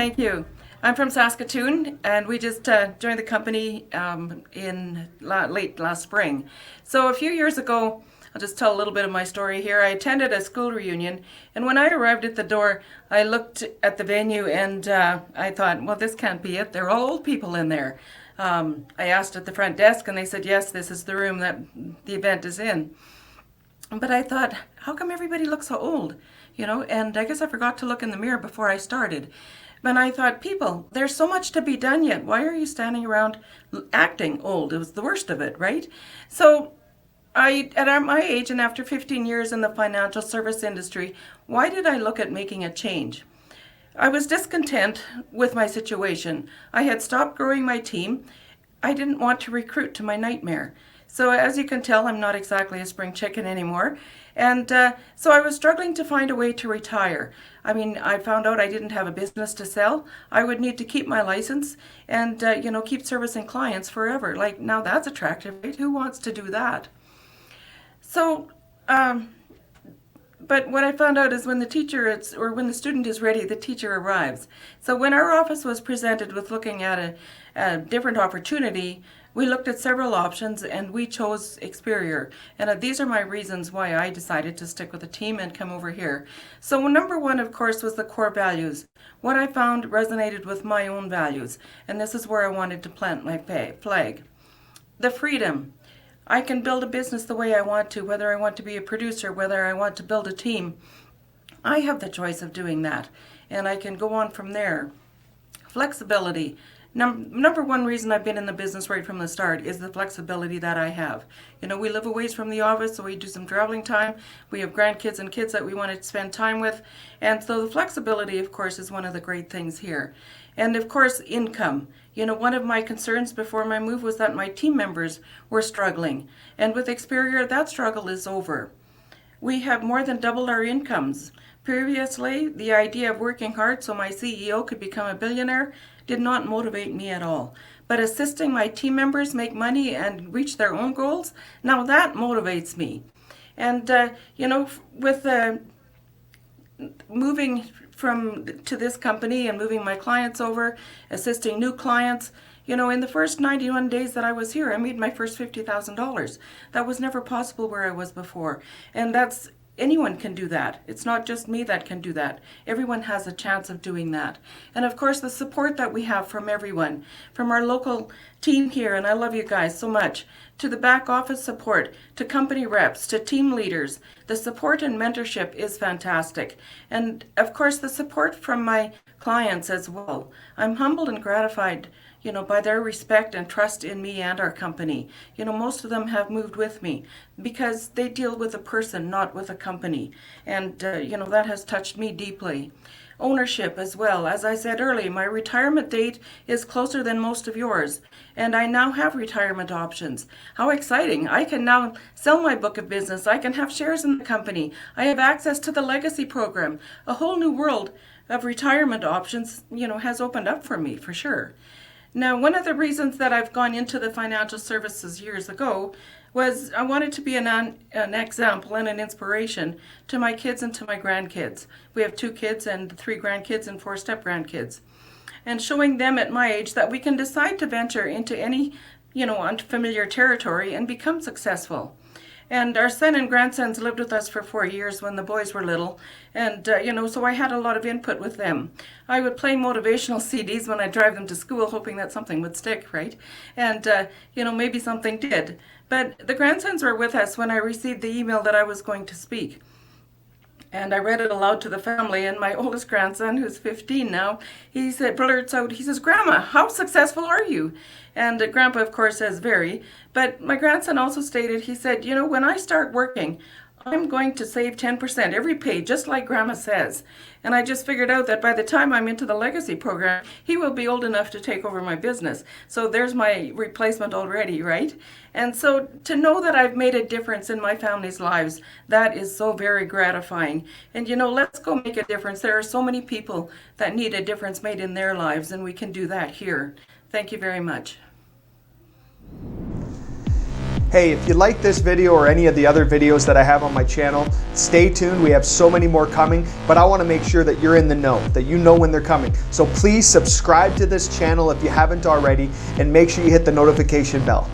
Thank you. I'm from Saskatoon, and we just joined the company in late last spring. So a few years ago, I'll just tell a little bit of my story here. I attended a school reunion, and when I arrived at the door, I looked at the venue and I thought, well, this can't be it. They're all old people in there. I asked at the front desk, and they said, yes, this is the room that the event is in. But I thought, how come everybody looks so old? And I guess I forgot to look in the mirror before I started. But I thought, people, there's so much to be done yet. Why are you standing around acting old? It was the worst of it, right? So at my age and after 15 years in the financial service industry, why did I look at making a change? I was discontent with my situation. I had stopped growing my team. I didn't want to recruit to my nightmare. So as you can tell, I'm not exactly a spring chicken anymore. And so I was struggling to find a way to retire. I mean, I found out I didn't have a business to sell. I would need to keep my license and, keep servicing clients forever. Like, now that's attractive, right? Who wants to do that? So, but what I found out is when when the student is ready, the teacher arrives. So when our office was presented with looking at a different opportunity, we looked at several options and we chose Experior. And these are my reasons why I decided to stick with the team and come over here. So number one, of course, was the core values. What I found resonated with my own values. And this is where I wanted to plant my flag. The freedom. I can build a business the way I want to, whether I want to be a producer, whether I want to build a team. I have the choice of doing that. And I can go on from there. Flexibility. Number one reason I've been in the business right from the start is the flexibility that I have. We live a ways from the office, so we do some traveling time. We have grandkids and kids that we want to spend time with. And so the flexibility, of course, is one of the great things here. And of course, income. One of my concerns before my move was that my team members were struggling. And with Experior, that struggle is over. We have more than doubled our incomes. Previously, the idea of working hard so my CEO could become a billionaire did not motivate me at all. But assisting my team members make money and reach their own goals, now that motivates me. And, with moving to this company and moving my clients over, assisting new clients, in the first 91 days that I was here, I made my first $50,000. That was never possible where I was before. And anyone can do that. It's not just me that can do that. Everyone has a chance of doing that. And of course, the support that we have from everyone, from our local team here, and I love you guys so much, to the back office support, to company reps, to team leaders. The support and mentorship is fantastic. And of course, the support from my clients as well. I'm humbled and gratified by their respect and trust in me and our company. Most of them have moved with me because they deal with a person, not with a company. And, that has touched me deeply. Ownership as well. As I said earlier, my retirement date is closer than most of yours. And I now have retirement options. How exciting. I can now sell my book of business. I can have shares in the company. I have access to the legacy program. A whole new world of retirement options, has opened up for me, for sure. Now, one of the reasons that I've gone into the financial services years ago was I wanted to be an example and an inspiration to my kids and to my grandkids. We have 2 kids and 3 grandkids and 4 step-grandkids. And showing them at my age that we can decide to venture into any, unfamiliar territory and become successful. And our son and grandsons lived with us for 4 years when the boys were little. And, so I had a lot of input with them. I would play motivational CDs when I drive them to school, hoping that something would stick, right? And, maybe something did. But the grandsons were with us when I received the email that I was going to speak. And I read it aloud to the family, and my oldest grandson, who's 15 now, he blurts out, he says, "Grandma, how successful are you?" And Grandpa, of course, says, "Very." But my grandson also stated, he said, "When I start working, I'm going to save 10% every pay, just like Grandma says." And I just figured out that by the time I'm into the legacy program, he will be old enough to take over my business. So there's my replacement already, right? And so to know that I've made a difference in my family's lives, that is so very gratifying. And let's go make a difference. There are so many people that need a difference made in their lives, and we can do that here. Thank you very much. Hey, if you like this video or any of the other videos that I have on my channel, stay tuned. We have so many more coming, but I want to make sure that you're in the know, that you know when they're coming. So please subscribe to this channel if you haven't already, and make sure you hit the notification bell.